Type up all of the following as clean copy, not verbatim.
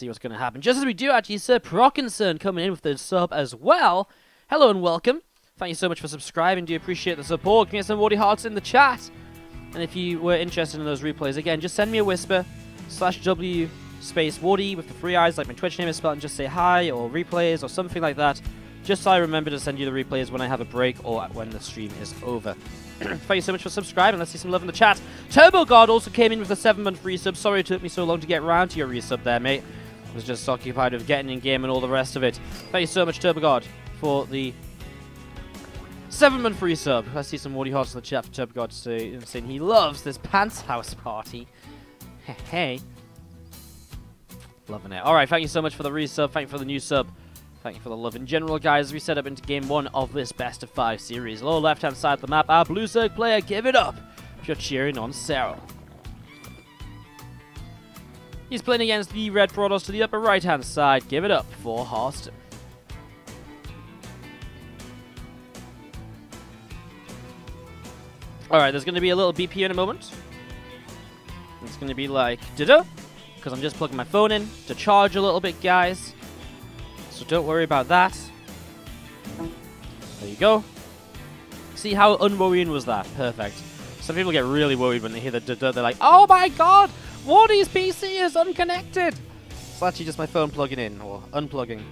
See what's going to happen. Just as we do, actually, Sir Prockinson coming in with the sub as well. Hello and welcome. Thank you so much for subscribing. Do appreciate the support. Give me some Wardy hearts in the chat. And if you were interested in those replays, again, just send me a whisper /W space Wardy with the 3 eyes, like my Twitch name is spelled, and just say hi or replays or something like that. Just so I remember to send you the replays when I have a break or when the stream is over. Thank you so much for subscribing. Let's see some love in the chat. Turbo God also came in with a 7-month resub. Sorry it took me so long to get around to your resub there, mate. I was just occupied with getting in game and all the rest of it. Thank you so much, Turbo God, for the 7-month resub. Let's see some Wardy hearts in the chat for Turbo God saying he loves this Penthouse Party. Hey. Loving it. Alright, thank you so much for the resub. Thank you for the new sub. Thank you for the love in general, guys. As we set up into game 1 of this best of 5 series. Lower left-hand side of the map, our Blue Zerg player, give it up if you're cheering on Serral. He's playing against the Red Protoss to the upper right-hand side. Give it up for Harstem. Alright, there's going to be a little BP in a moment. It's going to be like, da-da, because I'm just plugging my phone in to charge a little bit, guys. So don't worry about that. There you go. See how unworrying was that? Perfect. Some people get really worried when they hear the da-da. They're like, oh my god! Wardy's PC is unconnected! It's actually just my phone plugging in, or unplugging.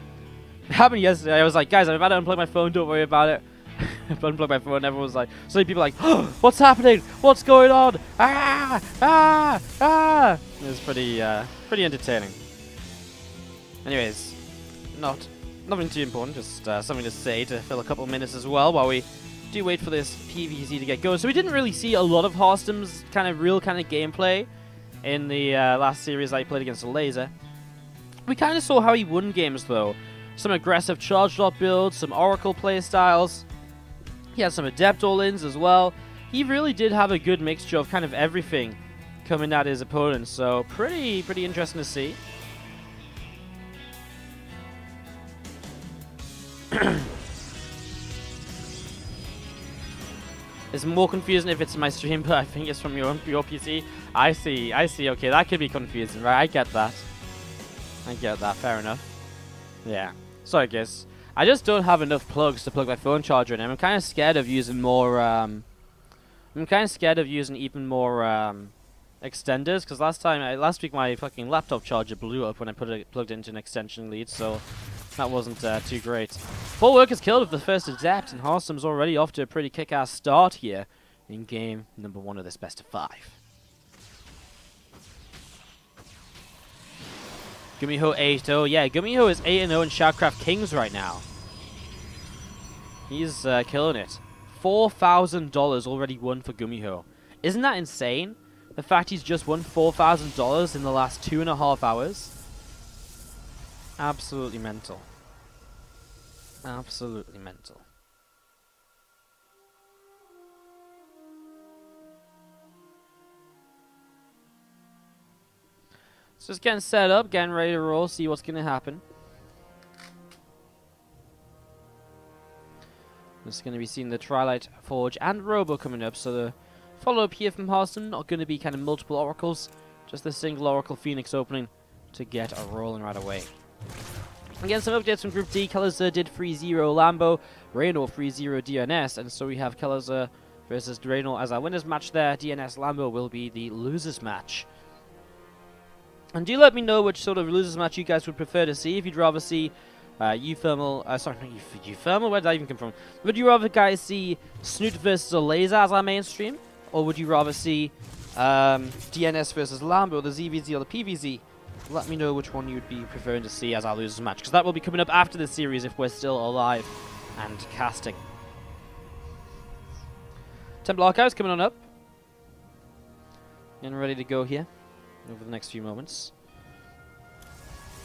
It happened yesterday. I was like, guys, I'm about to unplug my phone, don't worry about it. I unplugged my phone, everyone was like, so many people were like, oh, what's happening? What's going on? Ah! Ah! Ah! It was pretty entertaining. Anyways, nothing too important, just something to say to fill a couple of minutes as well while we do wait for this PvZ to get going. So we didn't really see a lot of Harstem's real gameplay in the last series I played against the Laser. We kind of saw how he won games though. Some aggressive charge lot builds, some Oracle playstyles. He had some Adept all-ins as well. He really did have a good mixture of everything coming at his opponents, so pretty interesting to see. It's more confusing if it's my stream, but I think it's from your PC. I see. Okay, that could be confusing, right? I get that. Fair enough. Yeah. Sorry, guys. I just don't have enough plugs to plug my phone charger in. I'm kind of scared of using more. I'm kind of scared of using even more extenders, because last week my fucking laptop charger blew up when I plugged it into an extension lead, so that wasn't too great. 4 workers killed with the first Adept, and Harstem's already off to a pretty kick-ass start here in game number 1 of this best of 5. Gumiho 8-0. Yeah, Gumiho is 8-0 in StarCraft Kings right now. He's killing it. $4,000 already won for Gumiho. Isn't that insane? The fact he's just won $4,000 in the last 2.5 hours? Absolutely mental. Absolutely mental. So just getting set up, getting ready to roll, see what's going to happen. Just going to be seeing the Twilight Forge and Robo coming up, so the follow-up here from Harstem, not going to be multiple oracles, just the single Oracle Phoenix opening to get a rolling right away. Again, some updates from Group D. Kelazur did 3-0 Lambo, Raynor 3-0 DNS, and so we have Kelazur versus Raynor as our winners match there. DNS Lambo will be the losers match. And do let me know which sort of losers match you guys would prefer to see. If you'd rather see sorry, not Euthermal, where did I even come from? Would you rather guys see Snoot versus a Laser as our mainstream? Or would you rather see DNS versus Lambo, the ZvZ or the PvZ? Let me know which one you'd be preferring to see as our losers match, because that will be coming up after this series if we're still alive and casting. Temple Archives coming on up. Getting ready to go here over the next few moments.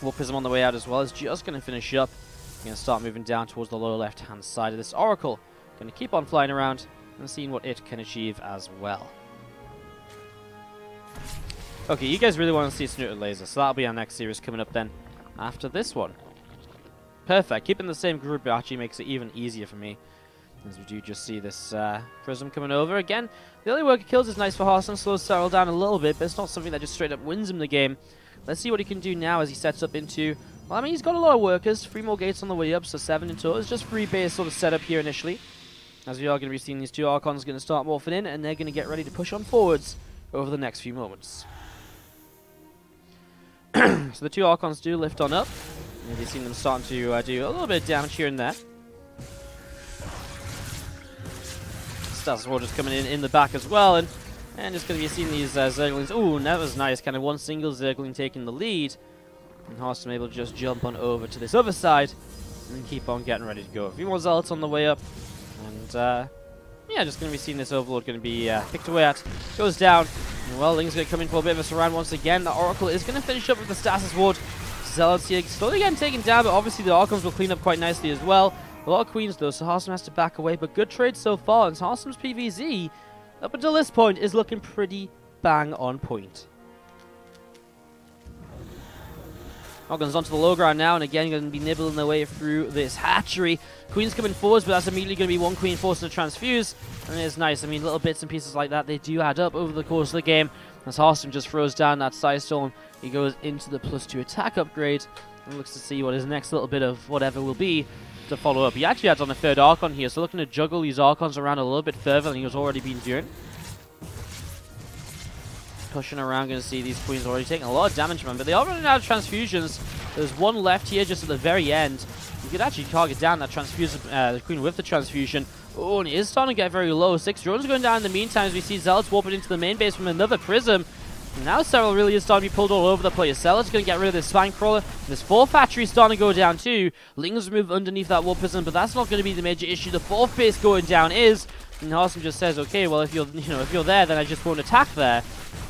Warpism on the way out as well. Is just going to finish up. Going to start moving down towards the lower left-hand side of this Oracle. Going to keep on flying around and seeing what it can achieve as well. Okay, you guys really want to see Snooted Laser, so that'll be our next series coming up then after this one. Perfect. Keeping the same group actually makes it even easier for me. As we do just see this Prism coming over again. The early worker kills is nice for Harstem, slows Serral down a little bit, but it's not something that just straight up wins him the game. Let's see what he can do now as he sets up into... Well, I mean, he's got a lot of workers. 3 more gates on the way up, so 7 in total. It's just 3 base sort of setup here initially. As we are going to be seeing these 2 Archons going to start morphing in, and they're going to get ready to push on forwards over the next few moments. So the 2 Archons do lift on up. And you've seen them starting to do a little bit of damage here and there. Status Warders coming in the back as well, and just going to be seeing these Zerglings. Ooh, that was nice. Kind of one single Zergling taking the lead. And Harstem able to just jump on over to this other side and keep on getting ready to go. A few more Zealots on the way up. And, yeah, just going to be seeing this Overlord going to be picked away at. Goes down. And, well, Ling's going to come in for a bit of a surround once again. The Oracle is going to finish up with the Stasis Ward. Zealots here slowly getting taken down, but obviously the Archons will clean up quite nicely as well. A lot of Queens, though, so Harstem has to back away. But good trade so far, and Harstem's PvZ, up until this point, is looking pretty bang on point. Archons onto the low ground now, and again going to be nibbling their way through this hatchery. Queen's coming forwards, but that's immediately going to be 1 Queen forcing to transfuse. And it's nice. I mean, little bits and pieces like that, they do add up over the course of the game. As Harstem just throws down that Psystorm, he goes into the +2 attack upgrade and looks to see what his next little bit of whatever will be to follow up. He actually adds on a 3rd Archon here, so looking to juggle these Archons around a little bit further than he was already been doing. Pushing around, going to see these Queens already taking a lot of damage, man, but they are running out of transfusions. There's 1 left here just at the very end. You could actually target down that the Queen with the transfusion. Oh, and it is starting to get very low. 6 drones are going down in the meantime as we see Zealots warping into the main base from another Prism. And now Serral really is starting to be pulled all over the place. Zealot's going to get rid of this Spine Crawler. This 4th factory is starting to go down too. Ling's moved underneath that Warp Prism, but that's not going to be the major issue. The 4th base going down is... And Harstem just says, okay, well, if you're there, then I just won't attack there.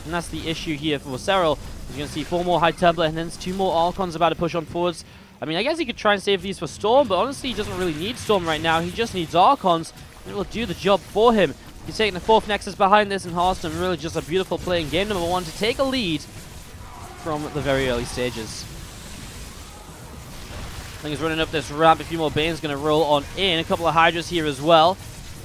And that's the issue here for Serral. You're going to see 4 more High Templar, and then 2 more Archons about to push on forwards. I mean, I guess he could try and save these for Storm, but honestly, he doesn't really need Storm right now. He just needs Archons, and it will do the job for him. He's taking the 4th Nexus behind this, and Harstem really just a beautiful play in game number 1 to take a lead from the very early stages. I think he's running up this ramp. A few more Bane's going to roll on in. A couple of Hydras here as well.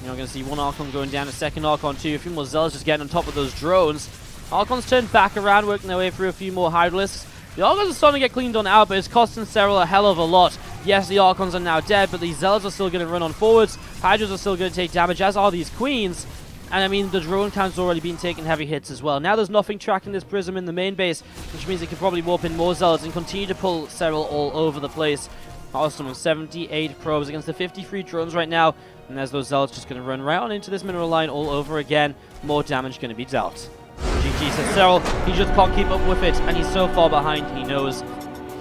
You know, we're going to see 1 Archon going down, a 2nd Archon too. A few more Zealots just getting on top of those drones. Archons turned back around, working their way through a few more Hydralisks. The Archons are starting to get cleaned on out, but it's costing Serral a hell of a lot. Yes, the Archons are now dead, but these Zealots are still going to run on forwards. Hydras are still going to take damage, as are these Queens. And I mean, the drone count's already been taking heavy hits as well. Now there's nothing tracking this Prism in the main base, which means it can probably warp in more Zealots and continue to pull Serral all over the place. Harstem with 78 probes against the 53 drones right now. And there's those Zealots just going to run right on into this mineral line all over again. More damage going to be dealt. GG says Serral, he just can't keep up with it, and he's so far behind, he knows.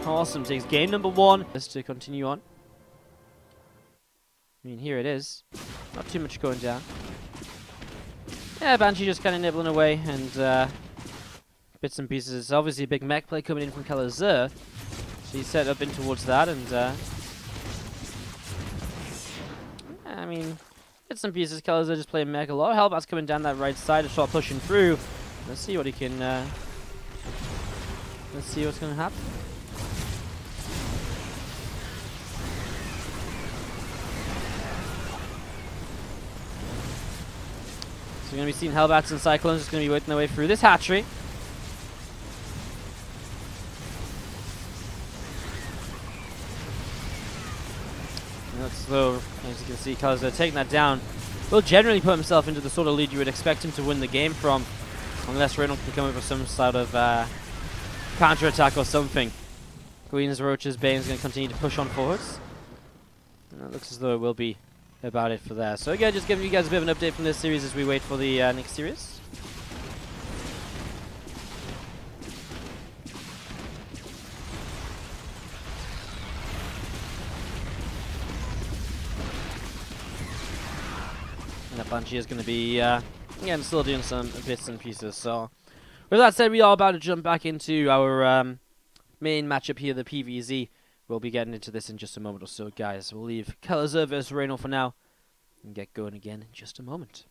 Harstem takes game number 1. Just to continue on. I mean, here it is. Not too much going down. Yeah, Banshee just kind of nibbling away, and bits and pieces. It's obviously a big mech play coming in from Kalazur. So he's set up in towards that, and I mean, bits and pieces. Kalazur just playing mech. A lot of Hellbats coming down that right side to start pushing through. Let's see what he can, let's see what's going to happen. So we're going to be seeing Hellbats and Cyclones just going to be working their way through this hatchery. And that's slow, as you can see, Kalazur taking that down. Will generally put himself into the sort of lead you would expect him to win the game from. Unless Reynolds can come up with some sort of counter-attack or something. Queens, Roaches, Bane's going to continue to push on forwards. And it looks as though it will be about it for that. So again, just giving you guys a bit of an update from this series as we wait for the next series. And that Banshee is going to be... again, still doing some bits and pieces. So, with that said, we are about to jump back into our main matchup here, the PvZ. We'll be getting into this in just a moment or so, guys. We'll leave Kalazur versus Reynolds for now and get going again in just a moment.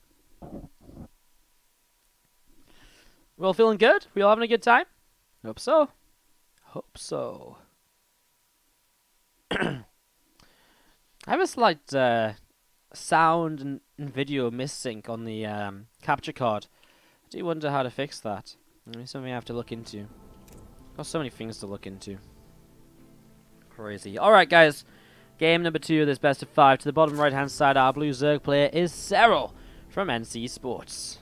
We all feeling good? We all having a good time? Hope so. Hope so. I have a slight sound and video missync on the capture card. I do wonder how to fix that. Maybe something I have to look into. Got so many things to look into. Crazy. Alright, guys. Game number 2 of this best of 5. To the bottom right-hand side, our blue Zerg player is Serral from NC Sports.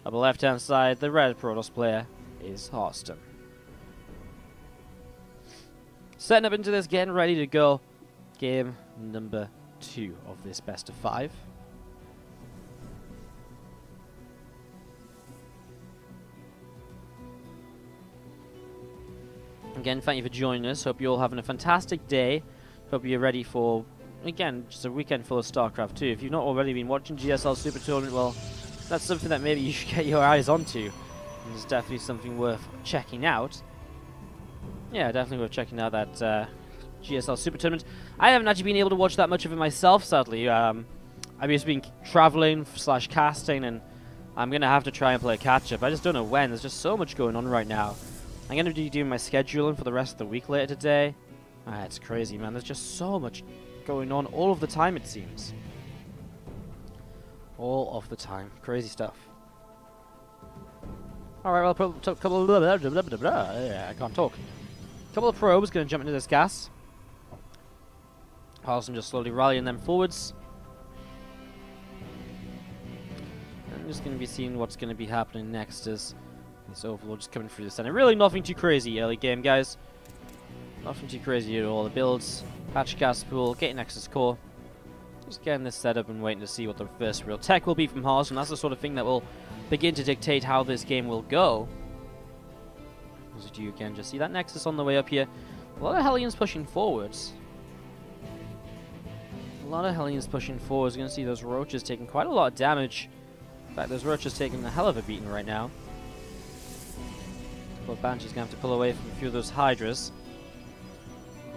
On the left-hand side, the red Protoss player is Harstem. Setting up into this, getting ready to go. Game number 2 of this best of 5. Again, thank you for joining us. Hope you're all having a fantastic day. Hope you're ready for, again, just a weekend full of StarCraft 2. If you've not already been watching GSL Super Tournament, well, that's something that maybe you should get your eyes onto. And it's definitely something worth checking out. Yeah, definitely worth checking out that GSL Super Tournament. I haven't actually been able to watch that much of it myself, sadly. I've just been traveling / casting, and I'm going to have to try and play catch-up. I just don't know when. There's just so much going on right now. I'm going to be doing my scheduling for the rest of the week later today. It's crazy, man. There's just so much going on all of the time, it seems. All of the time. Crazy stuff. Alright, well, couple of... I can't talk. Couple of probes going to jump into this gas. Harstem just slowly rallying them forwards. I'm just going to be seeing what's going to be happening next as this Overlord just coming through the center. Really nothing too crazy early game, guys. Nothing too crazy at all. The builds, patch gas pool, getting Nexus core. Just getting this set up and waiting to see what the first real tech will be from Harstem. That's the sort of thing that will begin to dictate how this game will go. As you do again, just see that Nexus on the way up here. A lot of Hellions pushing forwards. A lot of Hellions pushing forwards. You're going to see those Roaches taking quite a lot of damage. In fact, those Roaches taking a hell of a beating right now. But Banshee's going to have to pull away from a few of those Hydras.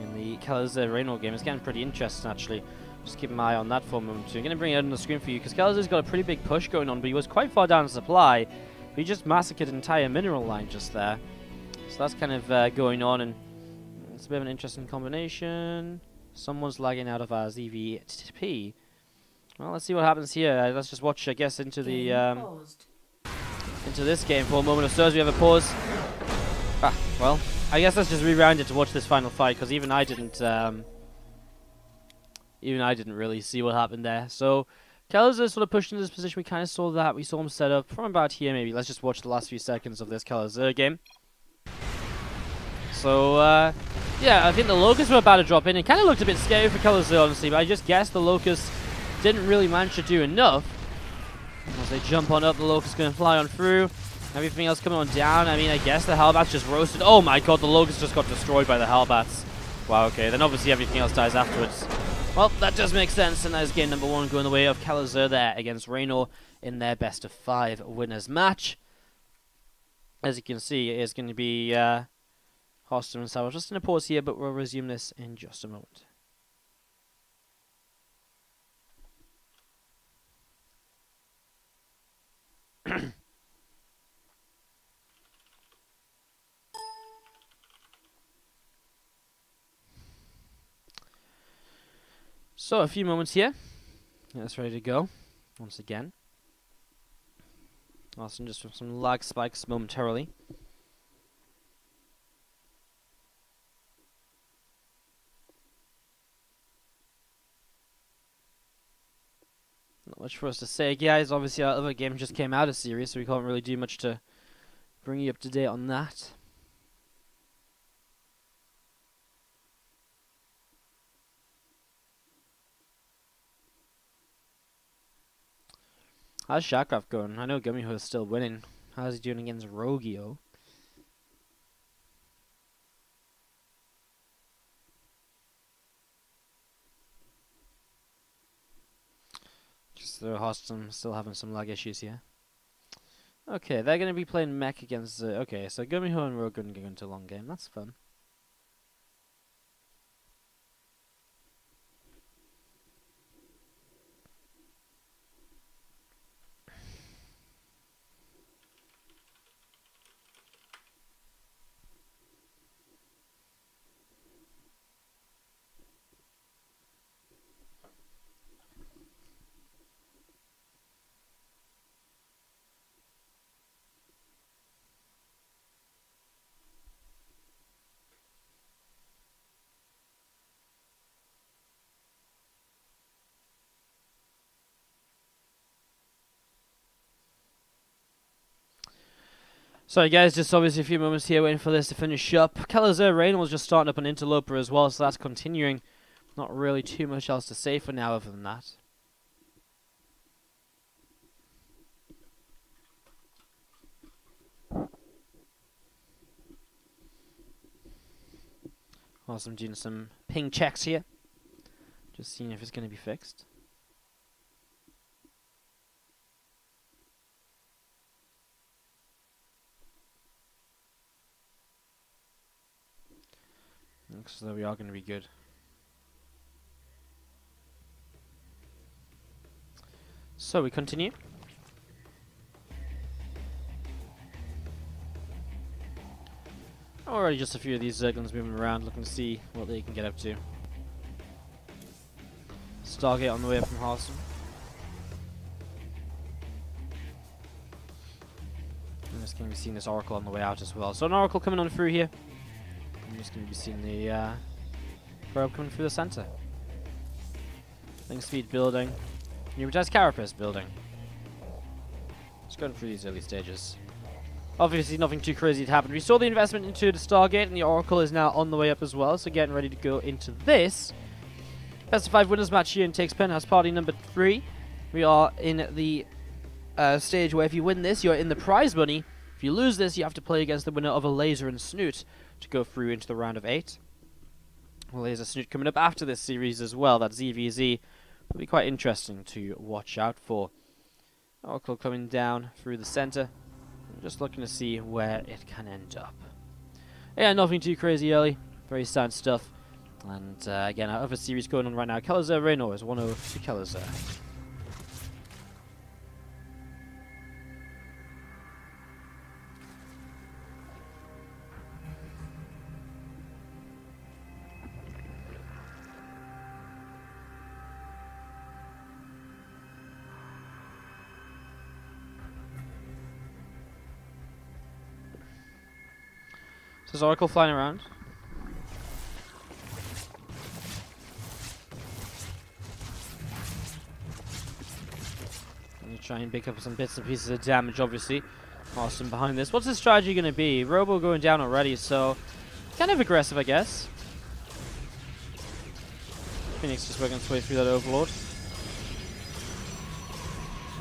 In the Kalazar Raynor game, it's getting pretty interesting, actually. Just keep an eye on that for a moment. So I'm going to bring it out on the screen for you, because Kalazar's got a pretty big push going on, but he was quite far down in supply. But he just massacred an entire mineral line just there. So that's kind of going on, and it's a bit of an interesting combination. Someone's lagging out of our ZvP. Well, let's see what happens here. Let's just watch, I guess, into the into this game for a moment or so as we have a pause. Well, I guess let's just rewind it to watch this final fight, because even I didn't really see what happened there. So Kalazar sort of pushed into this position. We kind of saw that. We saw him set up from about here, maybe. Let's just watch the last few seconds of this Kalazar game. So, yeah, I think the Locusts were about to drop in. It kind of looked a bit scary for Kalazar, honestly, but I just guess the Locusts didn't really manage to do enough. As they jump on up, the Locust's going to fly on through. Everything else coming on down. I mean, I guess the Hellbats just roasted. Oh my god, the Locust just got destroyed by the Hellbats. Wow, okay, then obviously everything else dies afterwards. Well, that does make sense, and that is game number 1 going the way of Kalazar there against Raynor in their best of 5 winners match. As you can see, it is going to be Harstem and Serral. Just going to pause here, but we'll resume this in just a moment. So, a few moments here. That's ready to go. Once again. Awesome, just from some lag spikes momentarily. Not much for us to say, guys. Obviously, our other game just came out of series, so we can't really do much to bring you up to date on that. How's StarCraft going? I know Gummyho is still winning. How's he doing against Rogio? Just the Harstem still having some lag issues here. Okay, they're going to be playing mech against... okay, so Gummyho and Rogue are going to go into a long game. That's fun. Sorry guys, just obviously a few moments here waiting for this to finish up. Kelazir Rain was just starting up an Interloper as well, so that's continuing. Not really too much else to say for now other than that. Awesome, doing some ping checks here. Just seeing if it's going to be fixed. Looks as though we are going to be good. So we continue. Already just a few of these Zerglings moving around, looking to see what they can get up to. Stargate on the way up from Harstem. I'm just going to be seeing this Oracle on the way out as well. So an Oracle coming on through here. I'm just going to be seeing the probe coming through the center. Link speed building. Numertized Carapace building. Just going through these early stages. Obviously nothing too crazy had happened. We saw the investment into the Stargate and the Oracle is now on the way up as well. So getting ready to go into this. Best of 5 winners match here and takes Penthouse Party number 3. We are in the stage where if you win this, you're in the prize money. If you lose this, you have to play against the winner of a Laser and Snoot to go through into the round of 8. Well, there's a Snoot coming up after this series as well. That ZvZ will be quite interesting to watch out for. Oracle coming down through the center. I'm just looking to see where it can end up. Yeah, nothing too crazy early. Very sad stuff. And again, our other series going on right now. Kelazir Raynor is 1-0 to Kelazir. So is Oracle flying around? And you try and pick up some bits and pieces of damage, obviously. Harstem behind this. What's his strategy going to be? Robo going down already, so kind of aggressive, I guess. Phoenix just working its way through that Overlord.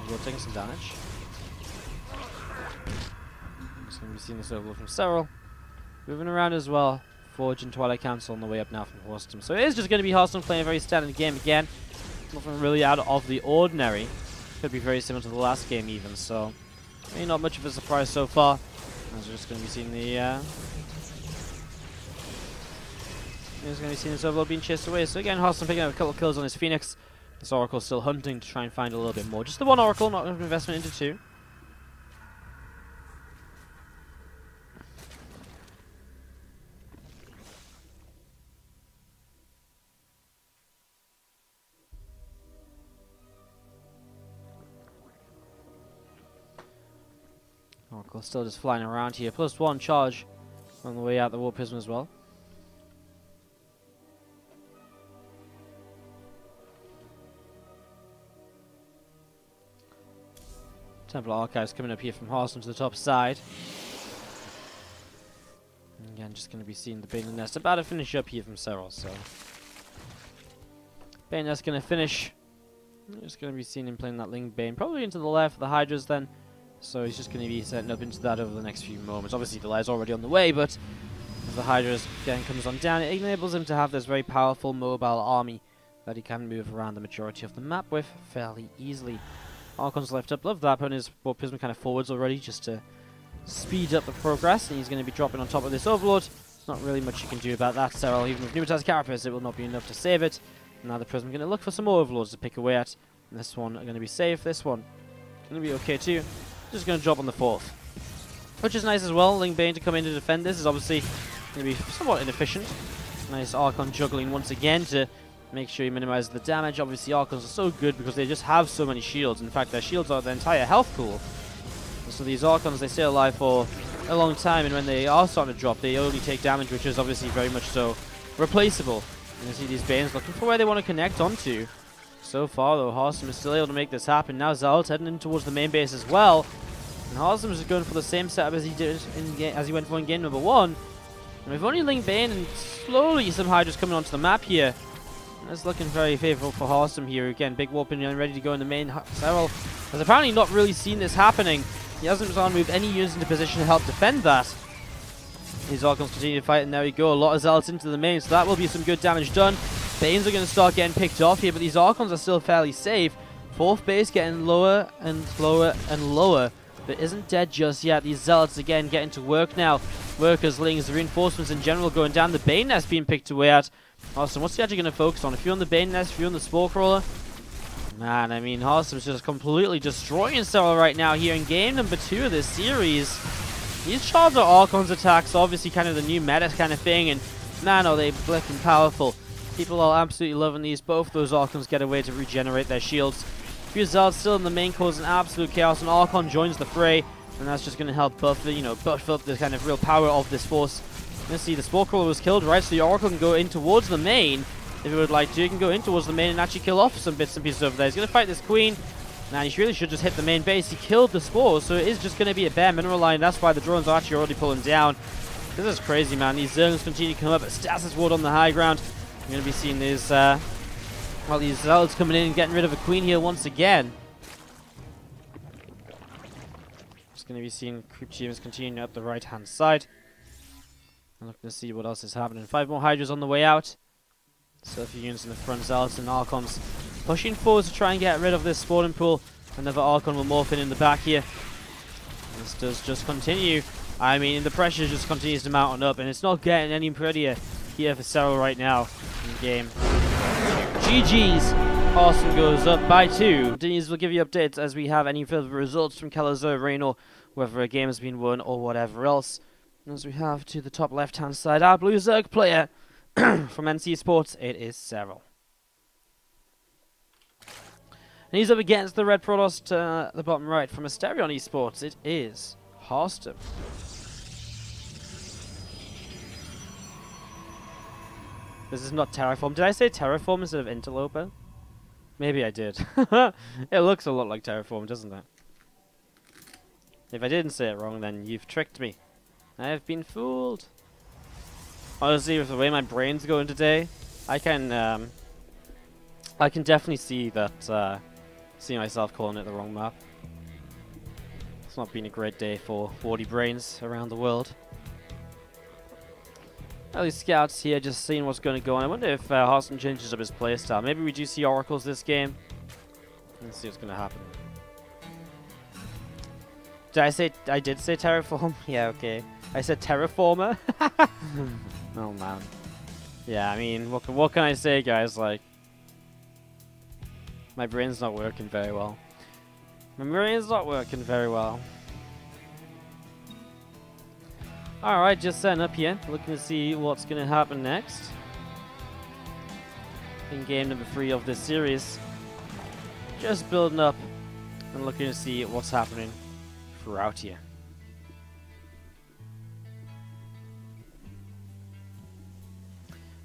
Overlord taking some damage. Just going to be seeing this Overlord from Serral. Moving around as well. Forge and Twilight Council on the way up now from Harstem. So it is just going to be Harstem playing a very standard game again. Nothing really out of the ordinary. Could be very similar to the last game even, so maybe not much of a surprise so far. As we're just going to be seeing the this Overlord being chased away. So again, Harstem picking up a couple of kills on his Phoenix. This Oracle still hunting to try and find a little bit more. Just the one Oracle, not enough investment into 2. Oracle still just flying around here. +1 charge on the way out the War Prism as well. Templar Archives coming up here from Harstem to the top side. And again, just going to be seeing the Bane Nest about to finish up here from Serral. So Bane Nest going to finish. I'm just going to be seeing him playing that Ling Bane, probably into the left for the Hydras then. So he's just going to be setting up into that over the next few moments. Obviously, the Lai's already on the way, but as the Hydras again comes on down, it enables him to have this very powerful mobile army that he can move around the majority of the map with fairly easily. Archon's left up, love that, putting his War Prism kind of forwards already just to speed up the progress, and he's going to be dropping on top of this Overlord. Not really much you can do about that, Serral. Even with Numertized Carapace, it will not be enough to save it. Now the Prism going to look for some more Overlords to pick away at. And this one are going to be safe, this one going to be okay too. Just going to drop on the 4th. Which is nice as well. Ling Bane to come in to defend this is obviously going to be somewhat inefficient. Nice Archon juggling once again to make sure he minimizes the damage. Obviously Archons are so good because they just have so many shields. In fact, their shields are their entire health pool. And so these Archons, they stay alive for a long time, and when they are starting to drop, they only take damage, which is obviously very much so replaceable. And you see these Banes looking for where they want to connect onto. So far, though, Harstem is still able to make this happen. Now Zal's heading in towards the main base as well. And Harstem is just going for the same setup as he did as he went for in game number 1. And we've only linked Bane and slowly somehow just coming onto the map here. And it's looking very favourable for Harstem here. Again, big warp in and ready to go in the main. Serral has apparently not really seen this happening. He hasn't moved any units into position to help defend that. His Archons continue to fight, and there we go. A lot of Zealots into the main, so that will be some good damage done. Banes are going to start getting picked off here, but these Archons are still fairly safe. 4th base getting lower and lower and lower, but isn't dead just yet. These Zealots again getting to work now. Workers, Lings, reinforcements in general going down. The Bane Nest being picked away at. Awesome. What's he actually going to focus on? If you're on the Bane Nest, if you're on the Spore Crawler. Man, I mean, Harstem's just completely destroying Serral right now here in game number 2 of this series. These Charged Archons attacks are obviously kind of the new meta kind of thing, and man, are they flipping powerful. People are absolutely loving these. Both those Archons get a way to regenerate their shields. Few Zealots still in the main causing absolute chaos, and Archon joins the fray, and that's just going to help buff up the kind of real power of this force. Let's see, the Spore Crawler was killed, right? So the Oracle can go in towards the main. If it would like to, you can go in towards the main and actually kill off some bits and pieces over there. He's going to fight this Queen. Now, he really should just hit the main base. He killed the Spores, so it is just going to be a bare mineral line. That's why the drones are actually already pulling down. This is crazy, man. These Zerglings continue to come up. Stasis Ward on the high ground. You're going to be seeing these, these Zealots coming in and getting rid of a Queen here once again. Just going to be seeing creep teams continuing up the right-hand side. I'm looking to see what else is happening. 5 more Hydras on the way out. So a few units in the front, Zealots and Archons pushing forward to try and get rid of this spawning pool. Another Archon will morph in the back here. This does just continue. I mean, the pressure just continues to mount up, and it's not getting any prettier here for Serral right now in game. GG's. Harstem goes up by 2. Continues will give you updates as we have any further results from Kalazar, Raynor, whether a game has been won or whatever else. And as we have to the top left-hand side, our Blue Zerg player from NC Sports, it is Serral. And he's up against the Red Protoss at the bottom right from Asterion Esports. It is Harstem. This is not Terraform. Did I say Terraform instead of Interloper? Maybe I did. It looks a lot like Terraform, doesn't it? If I didn't say it wrong, then you've tricked me. I have been fooled. Honestly, with the way my brain's going today, I can definitely see that, see myself calling it the wrong map. It's not been a great day for Wardy brains around the world. Early scouts here, just seeing what's going to go on. I wonder if Harstem changes up his playstyle. Maybe we do see Oracles this game. Let's see what's going to happen. I did say Terraform? Yeah, okay. I said Terraformer? Oh, man. Yeah, I mean, what can I say, guys? Like, my brain's not working very well. My brain's not working very well. Alright, just setting up here. Looking to see what's going to happen next. In game number 3 of this series. Just building up and looking to see what's happening throughout here.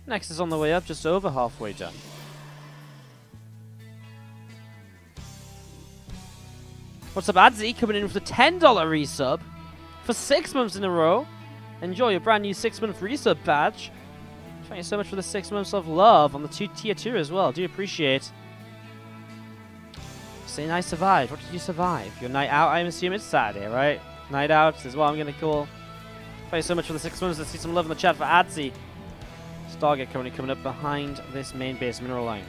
Next is on the way up, just over halfway done. What's up, Adzi? Coming in with a $10 resub for 6 months in a row. Enjoy your brand new 6-month resub badge. Thank you so much for the 6 months of love on the tier 2 as well. Do appreciate. Saying I survived. What did you survive? Your night out, I'm assuming it's Saturday, right? Night out is what I'm going to call. Thank you so much for the 6 months. Let's see some love in the chat for Adzi. Stargate coming up behind this main base mineral line.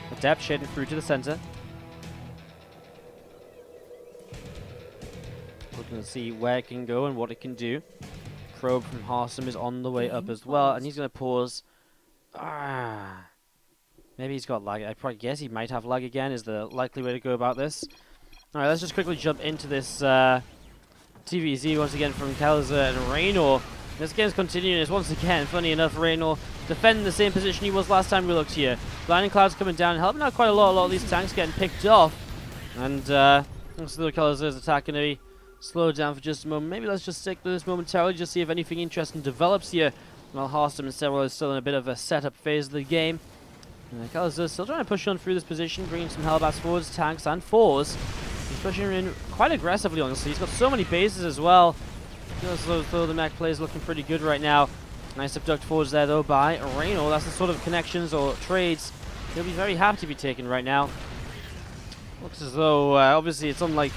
The depth shading through to the center. Looking to see where it can go and what it can do. Probe from Harstem is on the way up as well, and he's going to pause. Maybe he's got lag. I probably guess he might have lag again, is the likely way to go about this. Alright, let's just quickly jump into this TVZ once again from Kalazar and Raynor. This game's continuing. It's once again, funny enough, Raynor defending the same position he was last time we looked here. Blinding Cloud's coming down, helping out quite a lot. A lot of these tanks getting picked off. And looks like Kalazar's attack going to be slowed down for just a moment. Maybe let's just stick with this momentarily, just see if anything interesting develops here. While Harstem and Serral is still in a bit of a setup phase of the game. Kalazur's still trying to push on through this position, bringing some Hellbats forwards, tanks, and fours. He's pushing in quite aggressively, honestly. He's got so many bases as well. Though the mech play is looking pretty good right now. Nice abduct forwards there, though, by Reno. That's the sort of connections or trades he'll be very happy to be taking right now. Looks as though, obviously, it's on like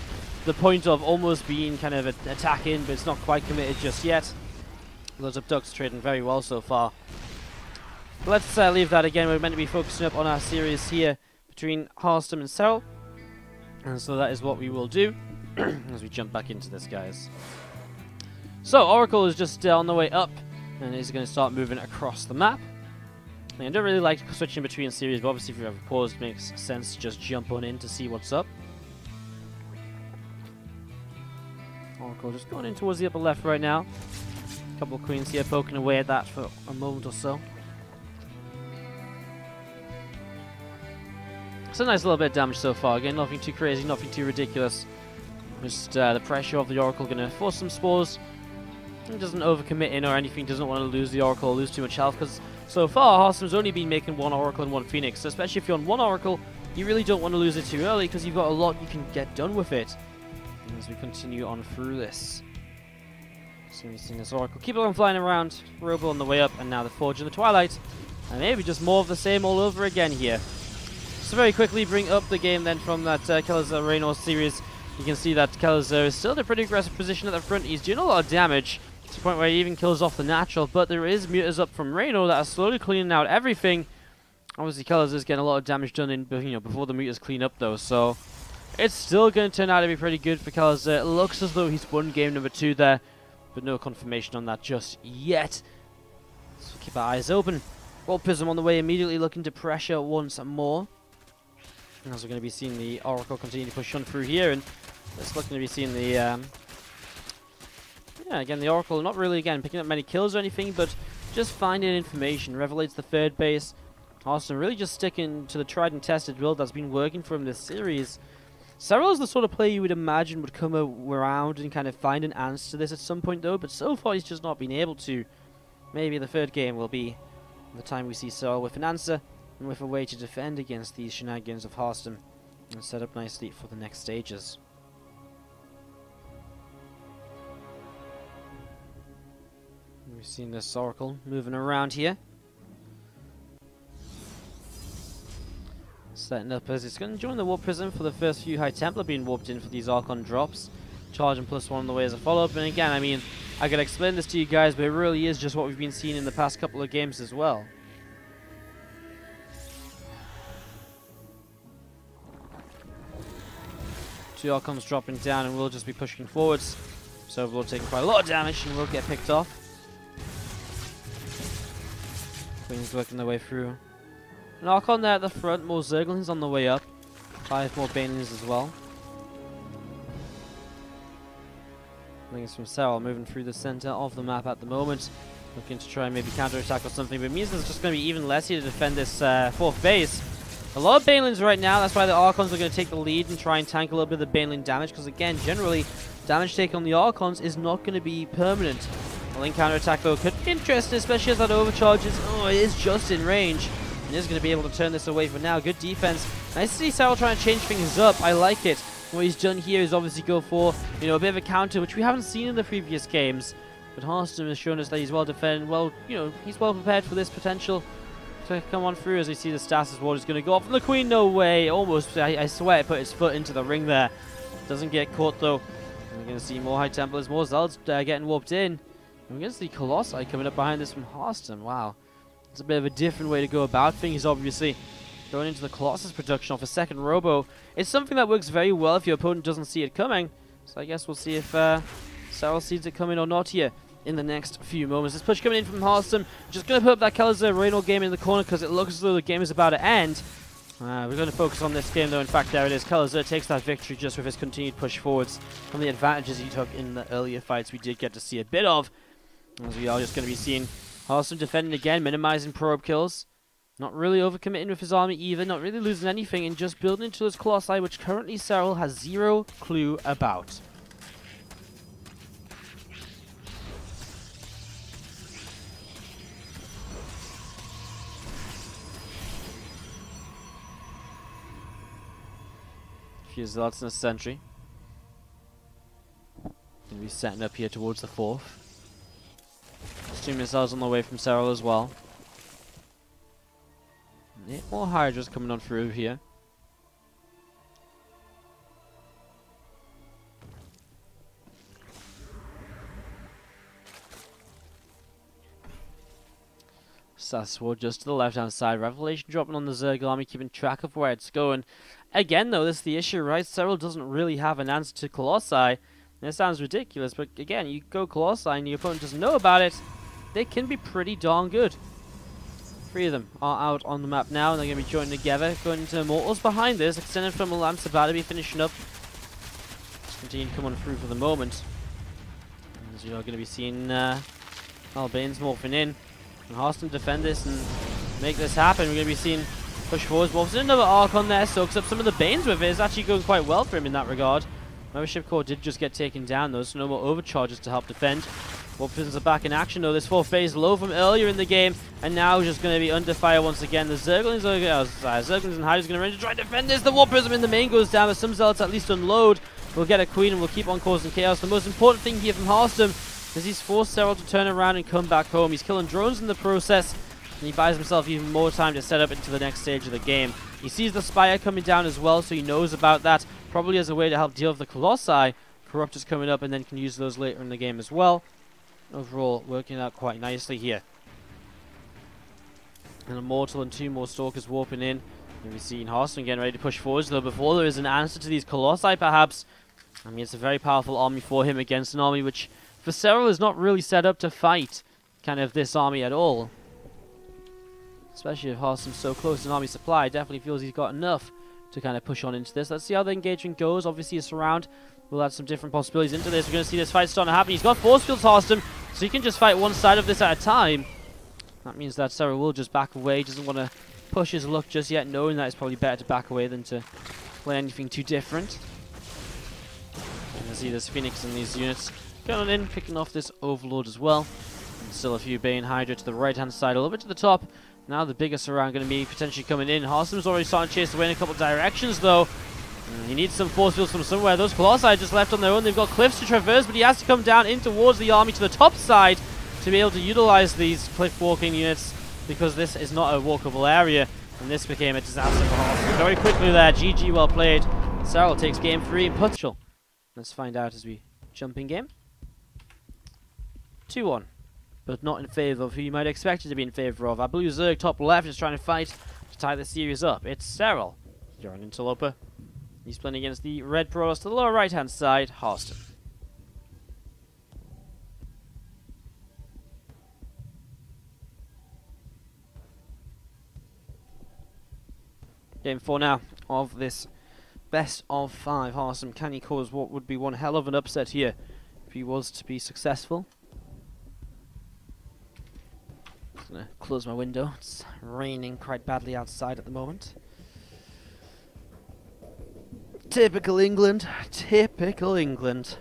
the point of almost being kind of attacking, but it's not quite committed just yet. Those abducts trading very well so far. Let's leave that again. We're meant to be focusing up on our series here between Harstem and Serral. And so that is what we will do as we jump back into this, guys. So, Oracle is just on the way up, and is going to start moving across the map. And I don't really like switching between series, but obviously if you have a pause, it makes sense to just jump on in to see what's up. Oracle just going in towards the upper left right now. A couple of queens here poking away at that for a moment or so. It's a nice little bit of damage so far. Again, nothing too crazy, nothing too ridiculous. Just the pressure of the Oracle going to force some spores. He doesn't overcommit in or anything, doesn't want to lose the Oracle or lose too much health, because so far Harstem's only been making one Oracle and one Phoenix. So especially if you're on one Oracle, you really don't want to lose it too early, because you've got a lot you can get done with it. And as we continue on through this. So we've seen this Oracle keep on flying around, Robo on the way up, and now the Forge in the Twilight. And maybe just more of the same all over again here. So very quickly bring up the game then from that Kalazur Reno series. You can see that Kalazur is still in a pretty aggressive position at the front. He's doing a lot of damage to the point where he even kills off the natural, but there is mutas up from Reno that are slowly cleaning out everything. Obviously Kalazur is getting a lot of damage done in, before the mutas clean up though, so it's still going to turn out to be pretty good for Kalazur. It looks as though he's won game number 2 there, but no confirmation on that just yet. So keep our eyes open. World Prism on the way immediately, looking to pressure once more. As we're going to be seeing the Oracle continue to push on through here, and it's looking to be seeing the, yeah, again, the Oracle not really, again, picking up many kills or anything, but just finding information. Revelate's the third base. Harstem really just sticking to the tried and tested build that's been working for him this series. Serral is the sort of player you would imagine would come around and kind of find an answer to this at some point, though, but so far he's just not been able to. Maybe the third game will be the time we see Serral with an answer, and with a way to defend against these shenanigans of Harstem and set up nicely for the next stages. We've seen this Oracle moving around here. Setting up as it's going to join the Warp Prism for the first few High Templar being warped in for these Archon drops. Charging +1 on the way as a follow-up. And again, I mean, I could explain this to you guys, but it really is just what we've been seeing in the past couple of games as well. Two Archons dropping down, and we'll just be pushing forwards. So we'll take quite a lot of damage, and we'll get picked off. Queen's working their way through. An Archon there at the front, more Zerglings on the way up. 5 more Banelings as well. Things from Serral moving through the center of the map at the moment. Looking to try and maybe counter-attack or something, but it means there's just going to be even less here to defend this 4th base. A lot of Banelings right now, that's why the Archons are going to take the lead and try and tank a little bit of the Baneling damage, because again, generally, damage taken on the Archons is not going to be permanent. Link counter-attack though could be interesting, especially as that overcharges. Oh, it is just in range. And is going to be able to turn this away for now. Good defense. Nice to see Serral trying to change things up. I like it. What he's done here is obviously go for, a bit of a counter, which we haven't seen in the previous games. But Harstem has shown us that he's well defended. Well, he's well prepared for this potential to come on through as we see the Stasis Ward is going to go off. And the Queen, no way. Almost, I swear, it put his foot into the ring there. Doesn't get caught though. And we're going to see more High Templars, more Zelds getting warped in. And we're going to see Colossi coming up behind this from Harstem. Wow. It's a bit of a different way to go about things, obviously. Going into the Colossus production off a second Robo. It's something that works very well if your opponent doesn't see it coming. So I guess we'll see if Serral sees it coming or not here in the next few moments. This push coming in from Harstem. Just going to put up that Kalazur Reno game in the corner because it looks as though the game is about to end. We're going to focus on this game though. In fact, there it is. Kalazur takes that victory just with his continued push forwards from the advantages he took in the earlier fights we did get to see a bit of. As we are just going to be seeing Harstem defending again, minimizing probe kills. Not really overcommitting with his army either, not really losing anything, and just building into those Colossi, which currently Serral has zero clue about. few zealots and a sentry. Gonna be setting up here towards the 4th. 2 missiles on the way from Serral as well. Yeah, more Hydras coming on through here. Sword just to the left hand side. Revelation dropping on the Zerg army, keeping track of where it's going. Again though, this is the issue, right? Serral doesn't really have an answer to Colossi. And it sounds ridiculous, but again, you go Colossi and your opponent doesn't know about it. They can be pretty darn good. 3 of them are out on the map now, and they're going to be joining together. Going into Immortals behind this. Extended from Lamps about to be finishing up. Just continue to come on through for the moment. As you're going to be seeing Albane's morphing in. And Harstem defend this and make this happen. We're going to be seeing push forwards. Wolf's in another arc on there, soaks up some of the Banes with it. It's actually going quite well for him in that regard. Membership core did just get taken down though, so no more overcharges to help defend. Wolfens are back in action though. This 4th phase low from earlier in the game, and now just going to be under fire once again. The Zerglings Zerglings and Hydras going to run to try and defend this. The War Prism in the main goes down, but some Zealots at least unload. We'll get a Queen and we'll keep on causing chaos. The most important thing here from Harstem is he's forced Serral to turn around and come back home. He's killing drones in the process, and he buys himself even more time to set up into the next stage of the game. He sees the Spire coming down as well, so he knows about that, probably as a way to help deal with the Colossi. Corrupt is coming up and then can use those later in the game as well. Overall, working out quite nicely here. An Immortal and 2 more Stalkers warping in. And we're seeing Harstem getting ready to push forwards, though before there is an answer to these Colossi perhaps. I mean, it's a very powerful army for him against an army which, for Serral, is not really set up to fight kind of this army at all. Especially if Harstem's so close to an army supply, definitely feels he's got enough to kind of push on into this. Let's see how the engagement goes. Obviously a surround will add some different possibilities into this. We're going to see this fight starting to happen. He's got force fields, Harstem, so he can just fight one side of this at a time. That means that Serral will just back away. He doesn't want to push his luck just yet, knowing that it's probably better to back away than to play anything too different. And I see this Phoenix and these units going in, picking off this Overlord as well. And still a few Bane Hydra to the right hand side, a little bit to the top. Now the bigger surround going to be potentially coming in. Harstem's already starting to chase away in a couple of directions though. He needs some force fields from somewhere. Those Colossi are just left on their own. They've got cliffs to traverse, but he has to come down in towards the army to the top side to be able to utilize these cliff walking units, because this is not a walkable area, and this became a disaster for Harstem. Very quickly there, GG, well played. Serral takes game 3 in potential. Let's find out as we jump in game. 2-1, but not in favor of who you might expect it to be in favor of. Our blue Zerg top left is trying to fight to tie the series up. It's Serral. You're an Interloper. He's playing against the red Protoss to the lower right hand side, Harstem. Game 4 now of this best of 5. Harstem, can he cause what would be one hell of an upset here if he was to be successful? I'm going to close my window. It's raining quite badly outside at the moment. Typical England. Typical England.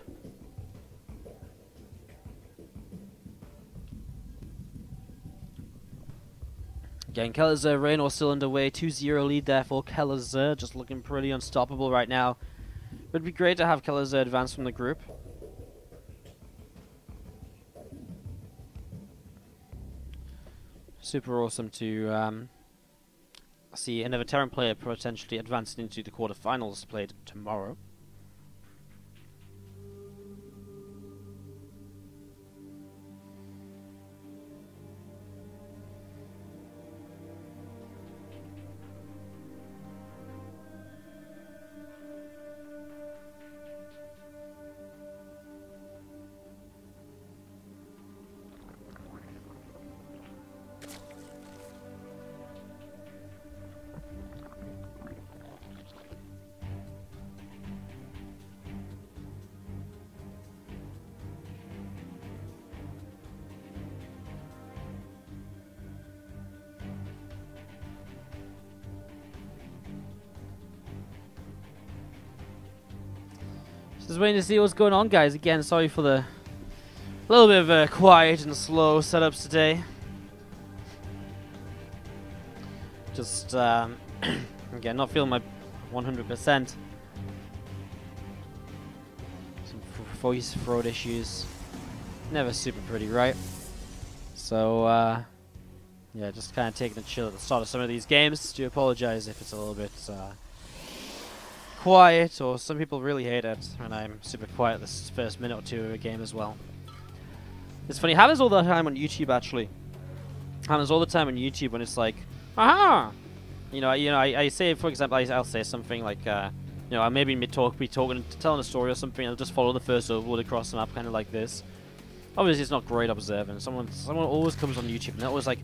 Again, Kellerzer, Raynor still underway. 2-0 lead there for Kellerzer. Just looking pretty unstoppable right now. Would be great to have Kellerzer advance from the group. Super awesome to see another Terran player potentially advanced into the quarterfinals played tomorrow. Just waiting to see what's going on, guys. Again, sorry for the little bit of a quiet and slow setups today. Just again, not feeling my 100%. voice fraud issues. Never super pretty, right? So, yeah, just kind of taking a chill at the start of some of these games. Do apologize if it's a little bit quiet, or some people really hate it when I'm super quiet this first minute or two of a game as well. It's funny, it happens all the time on YouTube actually. It happens all the time on YouTube when it's like, aha! I say, for example, I'll say something like, I maybe be talking, telling a story or something, I'll just follow the first overload across the map, kind of like this. Obviously, it's not great observing. Someone always comes on YouTube and they're always like,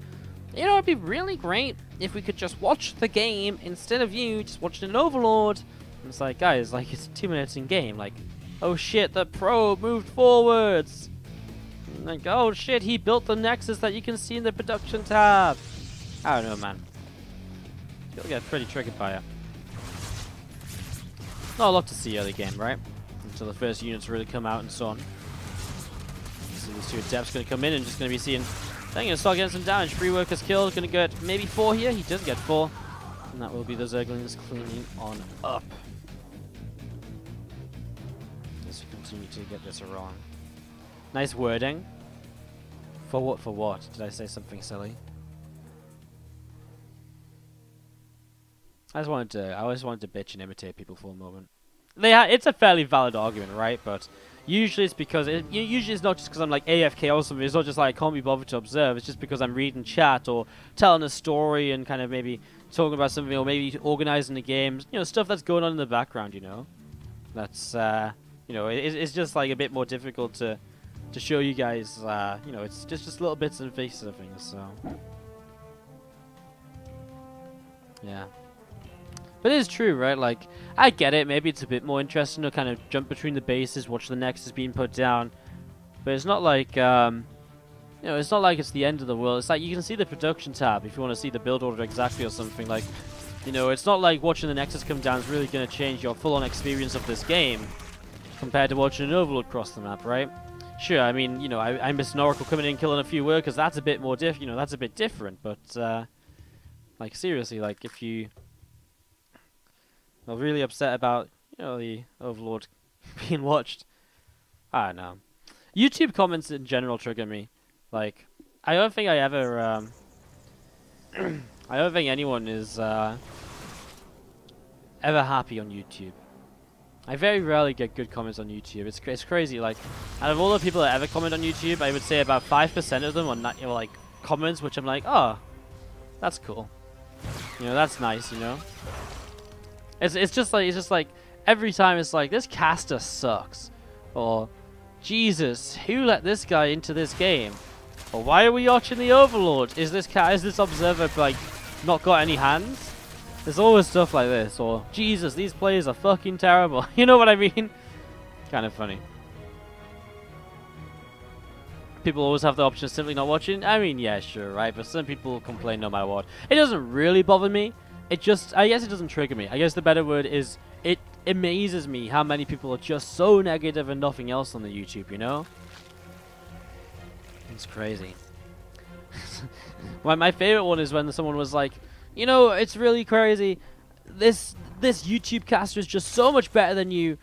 it'd be really great if we could just watch the game instead of you just watching an overlord. And it's like, guys, like, it's 2 minutes in game. Like, oh shit, the probe moved forwards. And like, oh shit, he built the nexus that you can see in the production tab. I don't know, man. You'll get pretty triggered by it. Not a lot to see early game, right? Until the first units really come out and so on. So these two adepts going to come in and just going to be seeing. They're going to start getting some damage. 3 workers killed. Going to get maybe 4 here. He does get 4. And that will be the Zerglings cleaning on up. As we continue to get this wrong. Nice wording. For what? For what? Did I say something silly? I always wanted to bitch and imitate people for a moment. It's a fairly valid argument, right? But usually it's because usually it's not just because I'm like AFK or something. It's not just like I can't be bothered to observe. It's just because I'm reading chat or telling a story and kind of maybe talking about something, or maybe organizing the games. Stuff that's going on in the background. That's it's just like a bit more difficult to show you guys. It's just little bits and pieces of things. So yeah. But it is true, right? Like, I get it. Maybe it's a bit more interesting to kind of jump between the bases, watch the nexus being put down. But it's not like, it's not like it's the end of the world. It's like you can see the production tab if you want to see the build order exactly or something. Like, it's not like watching the nexus come down is really going to change your full-on experience of this game compared to watching an overload cross the map, right? Sure, I mean, I miss an Oracle coming in and killing a few workers. That's a bit more that's a bit different. But, like, seriously, like, if you are really upset about, the Overlord being watched, I don't know. YouTube comments in general trigger me. Like, I don't think I ever, I don't think anyone is, ever happy on YouTube. I very rarely get good comments on YouTube. It's crazy. Like, out of all the people that ever comment on YouTube, I would say about 5% of them are not, like, comments which I'm like, oh, that's cool. That's nice, It's just like every time it's like, this caster sucks, or Jesus, who let this guy into this game, or why are we watching the Overlord? Is this observer like not got any hands? There's always stuff like this, or Jesus, these players are fucking terrible. You know what I mean? Kind of funny. People always have the option of simply not watching. I mean, yeah, sure, right? But some people complain no matter what. It doesn't really bother me. I guess it doesn't trigger me. I guess the better word is, it amazes me how many people are just so negative and nothing else on the YouTube, It's crazy. My favorite one is when someone was like, it's really crazy. This YouTube caster is just so much better than you,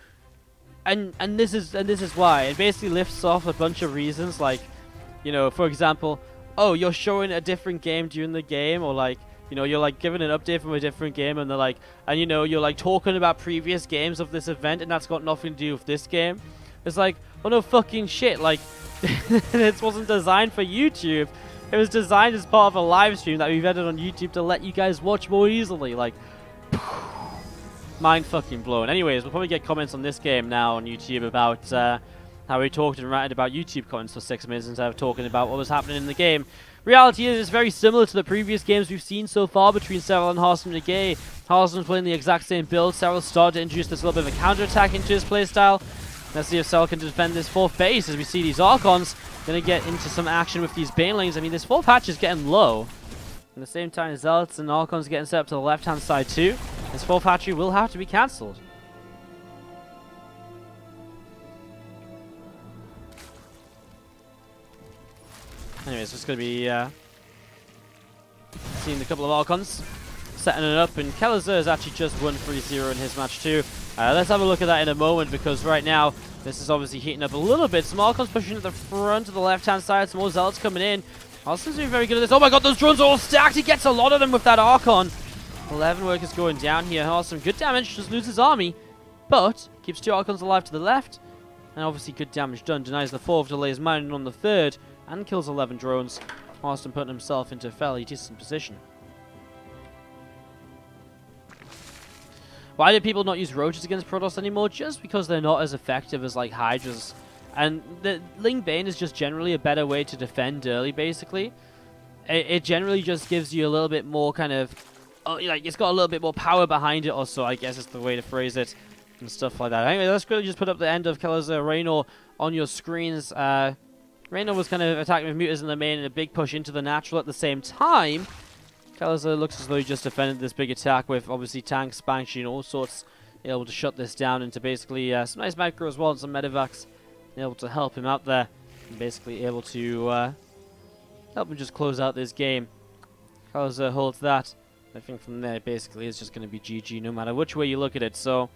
and this is why. It basically lifts off a bunch of reasons, like, for example, oh, you're showing a different game during the game, or like, you're like giving an update from a different game, and they're like, and you're like talking about previous games of this event, and that's got nothing to do with this game. It's like, oh no fucking shit, like, it wasn't designed for YouTube. It was designed as part of a live stream that we've edited on YouTube to let you guys watch more easily. Like, mind fucking blown. Anyways, we'll probably get comments on this game now on YouTube about how we talked and ranted about YouTube comments for 6 minutes instead of talking about what was happening in the game. Reality is, it's very similar to the previous games we've seen so far between Serral and Harstem today. Harstem's playing the exact same build. Serral started to introduce this little bit of a counter-attack into his playstyle. Let's see if Serral can defend this 4th base as we see these Archons going to get into some action with these Banelings. I mean, this 4th hatch is getting low. At the same time, Zealots and Archons getting set up to the left-hand side too. This 4th hatchery will have to be cancelled. Anyways, it's going to be seeing a couple of Archons setting it up, and Kelazur has actually just won 3-0 in his match too. Let's have a look at that in a moment, because right now This is obviously heating up a little bit. Some Archons pushing to the front of the left-hand side. Some more Zealots coming in. Harstem's doing very good at this. Oh my god, those drones are all stacked. He gets a lot of them with that Archon. 11 workers going down here. Harstem, good damage. Just loses army. But keeps 2 Archons alive to the left. And obviously good damage done. Denies the 4th, delays mining on the 3rd. And kills 11 drones. Harstem putting himself into a fairly decent position. Why do people not use Roaches against Protoss anymore? Just because they're not as effective as like Hydras. And the Ling Bane is just generally a better way to defend early, basically. It generally just gives you a little bit more kind of... like, it's got a little bit more power behind it also, I guess is the way to phrase it. And stuff like that. Anyway, let's quickly just put up the end of Keller's Raynor on your screens. Raynor was kind of attacking with Mutas in the main and a big push into the natural at the same time. Keller's looks as though he just defended this big attack with obviously tanks, Banshee and all sorts. Able to shut this down into basically some nice micro as well and some medevacs. Able to help him out there. And basically able to help him just close out this game. Keller's holds that. I think from there basically it's just going to be GG no matter which way you look at it. So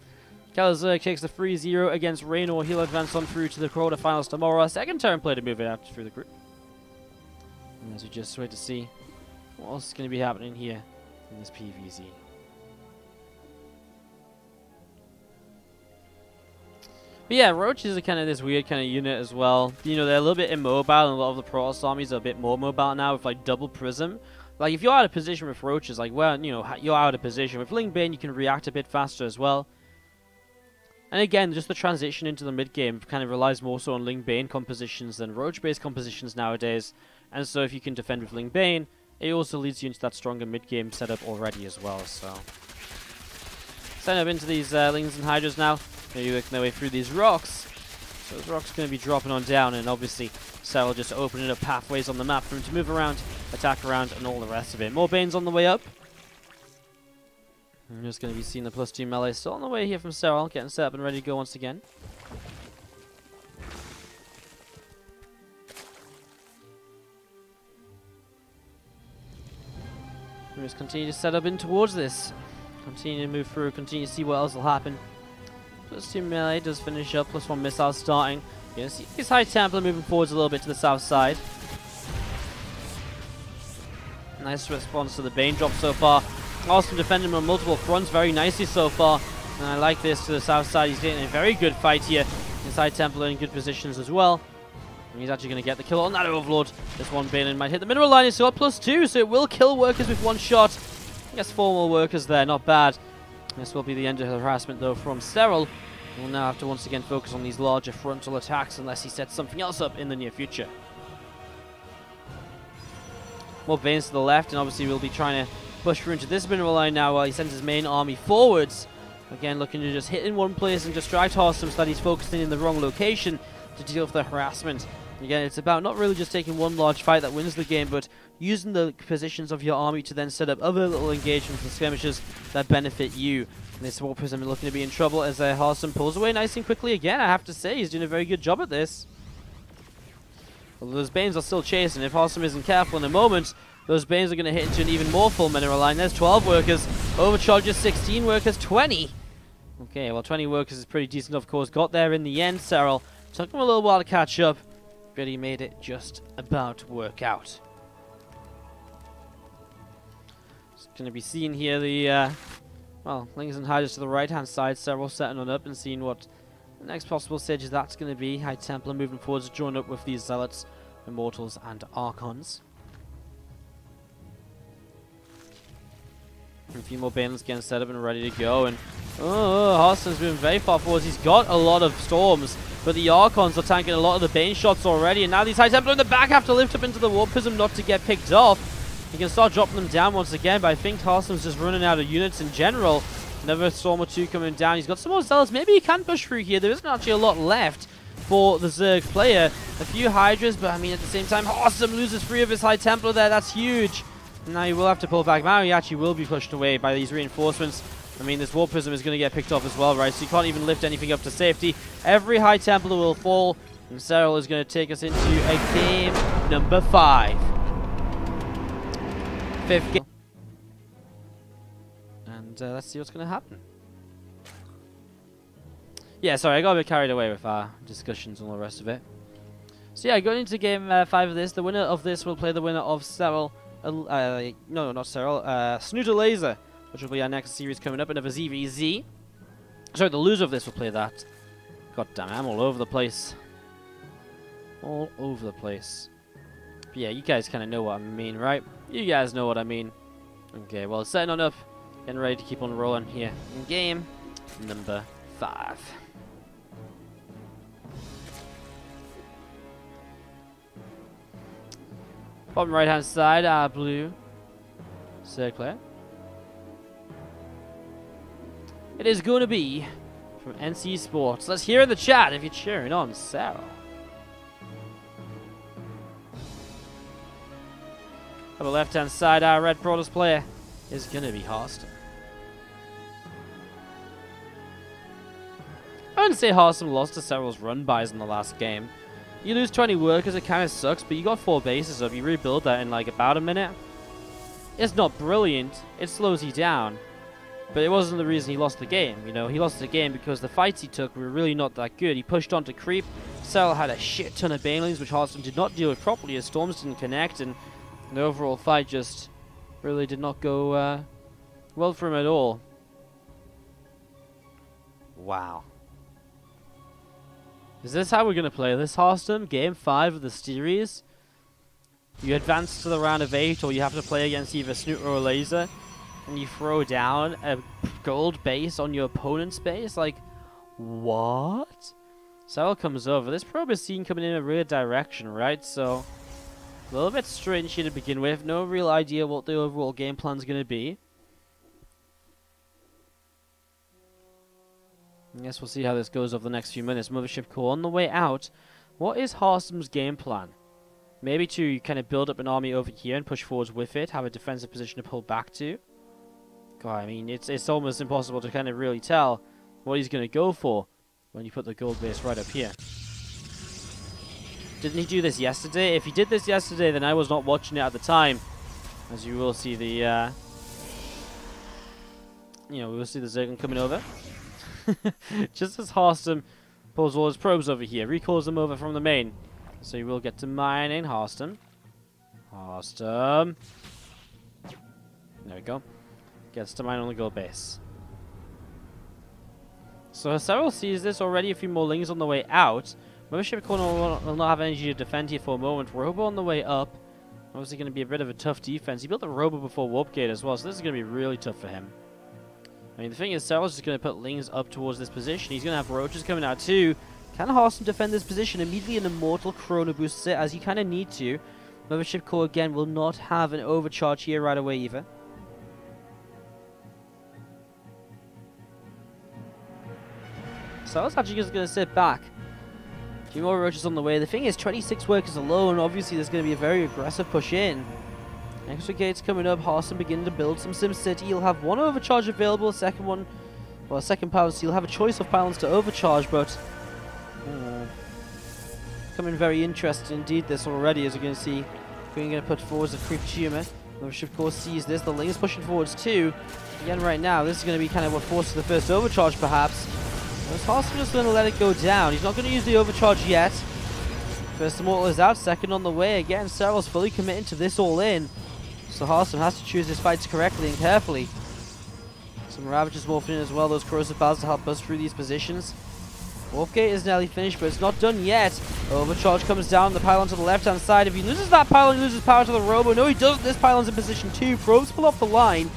Keller's takes the 3-0 against Raynor. He'll advance on through to the quarterfinals tomorrow. Our second Terran player to move it out through the group. And as we just wait to see what else is going to be happening here in this PvZ. But yeah, Roaches are kind of this weird kind of unit as well. You know, they're a little bit immobile, and a lot of the Protoss armies are a bit more mobile now with like double Prism. Like if you're out of position with Roaches, like well, you know, you're out of position. With Ling Bane, you can react a bit faster as well. And again, just the transition into the mid-game kind of relies more so on Ling Bane compositions than Roach-based compositions nowadays. And so if you can defend with Ling Bane, it also leads you into that stronger mid-game setup already as well, so... Setting up into these Lings and Hydras now. They're working their way through these rocks. So those rocks are going to be dropping on down, and obviously Serral just opening up pathways on the map for him to move around, attack around, and all the rest of it. More Banes on the way up. I'm just going to be seeing the +2 melee still on the way here from Serral, getting set up and ready to go once again. We just continue to set up in towards this. Continue to move through, continue to see what else will happen. +2 melee does finish up, +1 missile starting. You can see this High Templar moving forwards a little bit to the south side. Nice response to the Bane drop so far. Harstem defending him on multiple fronts very nicely so far. And I like this to the south side. He's getting a very good fight here. This High Templar in good positions as well. And he's actually going to get the kill on that Overlord. This one Bane might hit the mineral line. He's still got +2, so it will kill workers with one shot. I guess 4 more workers there, not bad. This will be the end of the harassment though from Serral. We'll now have to once again focus on these larger frontal attacks unless he sets something else up in the near future. More Banes to the left, and obviously we'll be trying to push through into this mineral line now while he sends his main army forwards. Again, looking to just hit in one place and distract Harstem so that he's focusing in the wrong location to deal with the harassment. Again, it's about not really just taking one large fight that wins the game, but using the positions of your army to then set up other little engagements and skirmishes that benefit you. And this War Prism looking to be in trouble as Harstem pulls away nice and quickly again. I have to say, he's doing a very good job at this. Well, those Banes are still chasing. If Harstem isn't careful in a moment, those Banes are going to hit into an even more full mineral line. There's 12 workers. Overcharges 16 workers, 20. Okay, well 20 workers is pretty decent, of course. Got there in the end, Serral. Took him a little while to catch up, but he made it just about work out. Just going to be seeing here the, well, Lings and Hydras to the right-hand side. Serral setting on up and seeing what the next possible stage is that's going to be. High Templar moving forwards, join up with these Zealots, Immortals, and Archons. A few more Banes getting set up and ready to go. And Harstem's moving very far forwards. He's got a lot of Storms, but the Archons are tanking a lot of the Bane shots already. And now these High Templar in the back have to lift up into the War Prism not to get picked off. He can start dropping them down once again, but I think Harstem's just running out of units in general. Another Storm or two coming down. He's got some more Zealots. Maybe he can push through here. There isn't actually a lot left for the Zerg player. A few Hydras, but I mean at the same time, Harstem loses 3 of his High Templar there. That's huge. Now he will have to pull back. Now he actually will be pushed away by these reinforcements. I mean, this War Prism is going to get picked off as well, right? So you can't even lift anything up to safety. Every High Templar will fall, and Serral is going to take us into a game number 5. 5th game. And let's see what's going to happen. Yeah, sorry, I got a bit carried away with our discussions and all the rest of it. So yeah, going into game 5 of this, the winner of this will play the winner of Serral, no, not Serral, Snooter Laser, which will be our next series coming up, another ZvZ. Sorry, the loser of this will play that. God damn it, I'm all over the place. All over the place. But yeah, you guys kind of know what I mean, right? You guys know what I mean. Okay, well, setting on up, getting ready to keep on rolling here in game number 5. Bottom right hand side, our blue circlet. It is going to be from NC Sports. Let's hear in the chat if you're cheering on Serral. On the left hand side, our red Protoss player is going to be Harstem. I wouldn't say Harstem lost to Serral's run buys in the last game. You lose 20 workers, it kind of sucks, but you got 4 bases up. You rebuild that in like about a minute. It's not brilliant. It slows you down. But it wasn't the reason he lost the game. You know, he lost the game because the fights he took were really not that good. He pushed on to creep. Serral had a shit ton of banelings, which Harstem did not deal with properly as storms didn't connect, and the overall fight just really did not go well for him at all. Wow. Is this how we're going to play this, Harstem? Game 5 of the series? You advance to the round of 8, or you have to play against either Snooter or Laser, and you throw down a gold base on your opponent's base? Like, what? Serral comes over. This probe is seen coming in a weird direction, right? So, a little bit strange here to begin with. No real idea what the overall game plan is going to be. I guess we'll see how this goes over the next few minutes. Mothership Core on the way out. What is Harstem's game plan? Maybe to kind of build up an army over here and push forwards with it. Have a defensive position to pull back to. God, I mean, it's almost impossible to kind of really tell what he's going to go for when you put the gold base right up here. Didn't he do this yesterday? If he did this yesterday, then I was not watching it at the time. As you will see the, we will see the Zerglin coming over. Just as Harstem pulls all his probes over here, recalls them over from the main. So you will get to mining Harstem. Harstem. There we go. Gets to mine on the gold base. So Serral sees this already. A few more lings on the way out. Mothership Core will not have energy to defend here for a moment. Robo on the way up. Obviously going to be a bit of a tough defense. He built the Robo before Warp Gate as well, so this is going to be really tough for him. I mean, the thing is, Serral's just going to put lings up towards this position. He's going to have roaches coming out too. Can Harstem defend this position? Immediately an Immortal Chrono boosts it, as you kind of need to. Mothership Core, again, will not have an overcharge here right away either. Serral's actually just going to sit back. A few more roaches on the way. The thing is, 26 workers alone. Obviously, there's going to be a very aggressive push in. Extra gates coming up. Harstem beginning to build some SimCity. He'll have one overcharge available. Second one, well, second power. So he'll have a choice of pylons to overcharge, but coming very interesting indeed. This already, as you're going to see, going to put forwards a creep tumor. Mothership Core sees this. The Ling is pushing forwards too. Again, right now, this is going to be kind of what forces the first overcharge, perhaps. Harstem just going to let it go down. He's not going to use the overcharge yet. First Immortal is out. Second on the way. Again, Serral's fully committed to this all in. So Harstem has to choose his fights correctly and carefully. Some Ravagers morphing in as well. Those corrosive battles to help bust through these positions. Warpgate is nearly finished, but it's not done yet. Overcharge comes down the pylon to the left-hand side. If he loses that pylon, he loses power to the Robo. No, he doesn't. This pylon's in position 2. Probes pull off the line.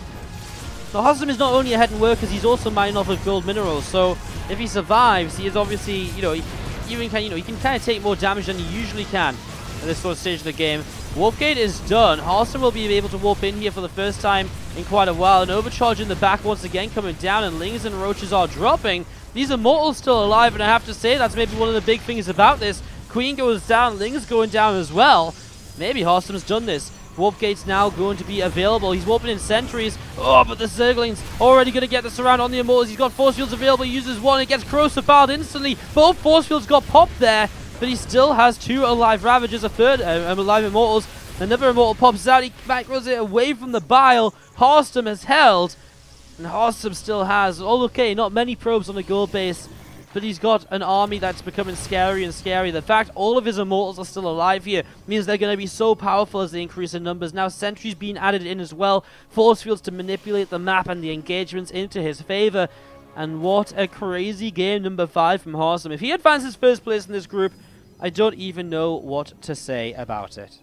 Now, Harstem is not only ahead in workers, he's also mining off of gold minerals. So if he survives, he is obviously, he can kind of take more damage than he usually can at this sort of stage of the game. Warpgate is done. Harstem will be able to warp in here for the first time in quite a while. An overcharge in the back once again coming down, and Lings and Roaches are dropping. These Immortals still alive, and I have to say that's maybe one of the big things about this. Queen goes down, Lings going down as well. Maybe Harstem's done this. Warpgate's now going to be available. He's warping in sentries. Oh, but the Zergling's already going to get the surround on the Immortals. He's got force fields available. He uses one. It gets corrosive barred instantly. Both force fields got popped there, but he still has 2 alive Ravagers, a third alive Immortals. Another Immortal pops out. He macros it away from the bile. Harstem has held, and Harstem still has, oh, okay, not many probes on the gold base. but he's got an army that's becoming scary and scary. The fact all of his immortals are still alive here means they're going to be so powerful as they increase in numbers. Now sentries being added in as well, force fields to manipulate the map and the engagements into his favor. And what a crazy game number 5 from Harstem. If he advances first place in this group, I don't even know what to say about it.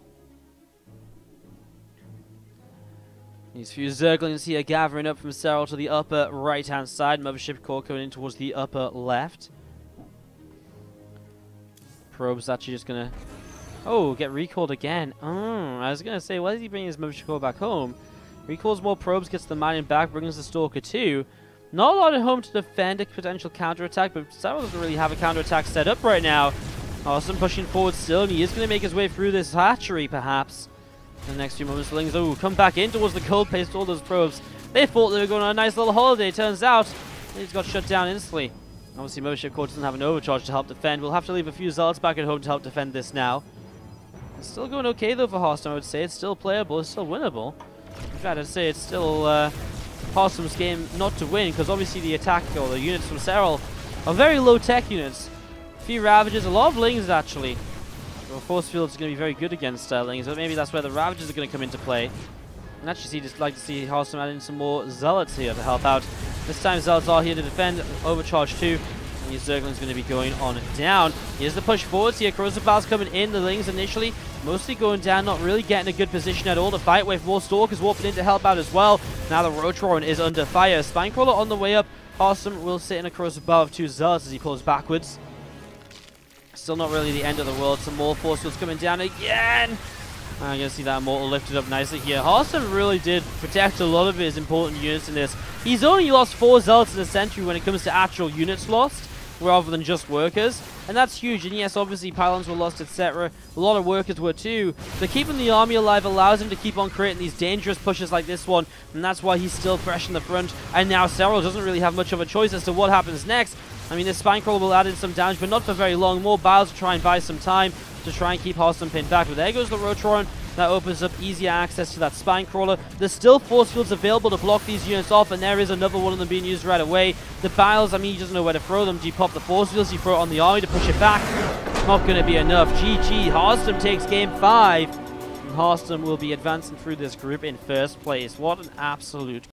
These few Zerglings here gathering up from Serral to the upper right-hand side. Mothership Core coming in towards the upper left. Probe's actually just going to... Oh, get recalled again. I was going to say, why is he bringing his Mothership Core back home? Recalls more probes, gets the mining back, brings the Stalker too. Not a lot at home to defend a potential counterattack, but Serral doesn't really have a counterattack set up right now. Harstem pushing forward still, and he is going to make his way through this hatchery, perhaps. In the next few moments, the Lings, come back in towards the cold paste, all those probes. They thought they were going on a nice little holiday. Turns out, he's got shut down instantly. Obviously, Mothership Core doesn't have an overcharge to help defend. We'll have to leave a few Zealots back at home to help defend this now. It's still going okay, though, for Harstem, I would say. It's still playable. It's still winnable. In fact, I'd say it's still Harstem's game not to win, because obviously the attack or the units from Serral are very low-tech units. A few Ravages, a lot of Lings, actually. Well, Force Field is going to be very good against Lings, but maybe that's where the Ravages are going to come into play. And actually, just like to see Harstem add in some more Zealots here to help out. This time, Zealots are here to defend. Overcharge 2. And your Zergling's going to be going on down. Here's the push forwards here. Corrosive Bow's coming in. The Lings initially mostly going down, not really getting a good position at all to fight with. More Stalkers warping in to help out as well. Now the Rotron is under fire. Spinecrawler on the way up. Harstem will sit in a Corrosive Bow of 2 Zealots as he pulls backwards. Still not really the end of the world. Some more force fields coming down again. I'm going to see that Immortal lifted up nicely here. Harstem really did protect a lot of his important units in this. He's only lost 4 Zealots in a century when it comes to actual units lost, rather than just workers. And that's huge. And yes, obviously pylons were lost, etc. A lot of workers were too. But keeping the army alive allows him to keep on creating these dangerous pushes like this one. And that's why he's still fresh in the front. And now Serral doesn't really have much of a choice as to what happens next. I mean, this Spinecrawler will add in some damage, but not for very long. More Biles to try and buy some time to try and keep Harstem pinned back. But there goes the Rotron. That opens up easier access to that Spinecrawler. There's still force fields available to block these units off, and there is another one of them being used right away. The Biles, I mean, he doesn't know where to throw them. Do you pop the force fields? Do you throw it on the army to push it back? Not going to be enough. GG. Harstem takes game 5. And Harstem will be advancing through this group in first place. What an absolute